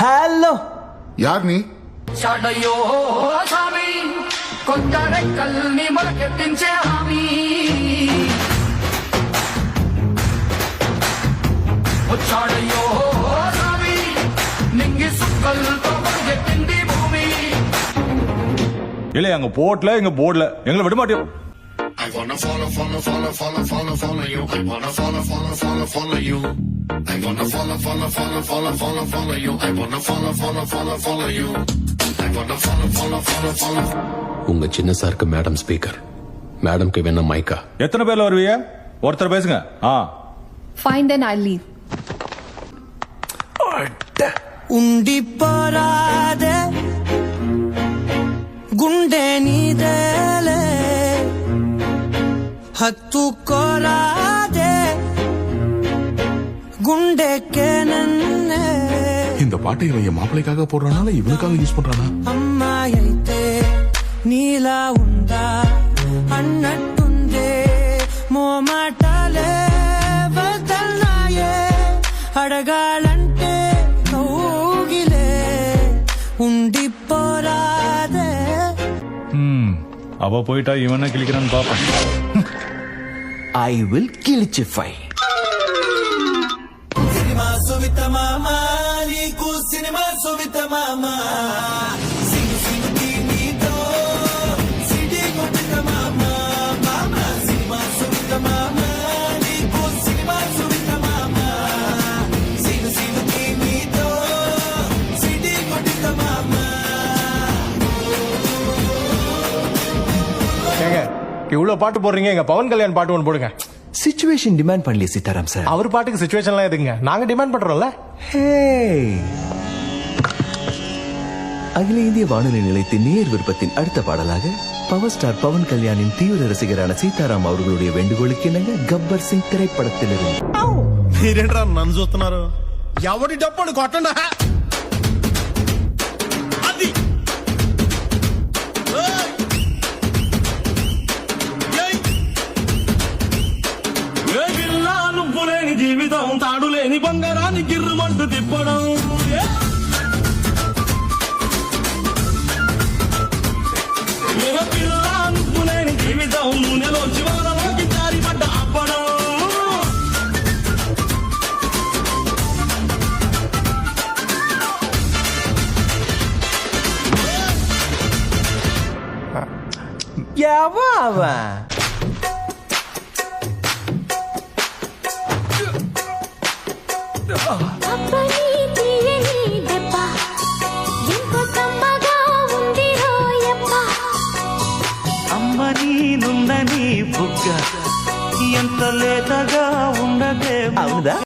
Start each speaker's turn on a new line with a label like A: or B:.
A: Hello
B: యార్ని
C: షడయో స్వామి కొత్త రెక్కల్ని మొలకెత్తించే హామీ వచ్చాడయ్యో స్వామి నింగి సుక్కలతో మొలకెత్తింది భూమి.
D: இல்ல எங்க போட்ல எங்க போர்ட்ல எங்களை விட மாட்டோம்.
B: I wanna follow you. I wanna follow you. I wanna follow you. I wanna follow you. I wanna follow.
E: உங்க சின்ன சாருக்கு மேடம் ஸ்பீக்கர், மேடம்க்கு வேணா மைக்கா.
D: எத்தனை பேர்ல வருவீங்க? ஒருத்தர் பேசுங்க.
F: Fine, then I'll leave.
A: ఉండి పోరాదే గుండె నీదేలే హత్తుకోరాదే గుండెకే నన్నే.
G: இந்த பாட்டை இவன் என் மாப்பிளைக்காக போடுறானா இவனுக்காக யூஸ் பண்றானா?
A: అమ్మాయి అయితే నీలా ఉందా అన్నట్టుందే మోమాటాలే వదల్నాయే అడగాలంటే కౌగిలే ఉండిపోరాదే.
D: அவ போயிட்டா இவனை கிளிக்கிறான்னு பாப்பேன்.
A: I will kilchify. Cinema Suvitha మామా నీకు సినిమా సువిత మామా సింగ్ సింగ్ నీతో సిటీ కొట్టిన మామా మామా సినిమా సువిత మామా నీకు సినిమా సువిత మామా సింగ్ సింగ్ నీతో సిటీ కొట్టిన మామా.
H: இவ்வளவு பாட்டு போடுறீங்க, எங்க பவன் கல்யாண் பாட்டு ஒன்று போடுங்க.
A: சிச்சுவேஷன் டிமாண்ட் பண்ணலையே சீதாராம் சார்.
H: அவர் பாட்டுக்கு சிச்சுவேஷன்லாம் எதுங்க, நாங்க டிமாண்ட் பண்றோம்ல.
A: அகில இந்திய வானொலி நிலையத்தின் நேர் விருப்பத்தின் அடுத்த பாடலாக பவர் ஸ்டார் பவன் கல்யாணின் தீவிர ரசிகரான சீதாராம் அவர்களுடைய வேண்டுகோளுக்கு இணங்க கப்பர் சிங் திரைப்படத்திலிருந்து.
H: మీరేంట్రా నన్ను చూస్తున్నారు? ఎవడి డప్పుడు కొట్టండా. నువ్వులేని జీవితం, తాడులేని బంగారాన్ని గిర్రుమంటూ తిప్పడం. నువ్వులేని జీవితం, నూనెలో చివరలోకి జారిపడ్డ అప్పడం.
A: యావా
I: అమ్మని నుందని బుగ్గ ఎంత లేతగా ఉండదే.
A: అవుదా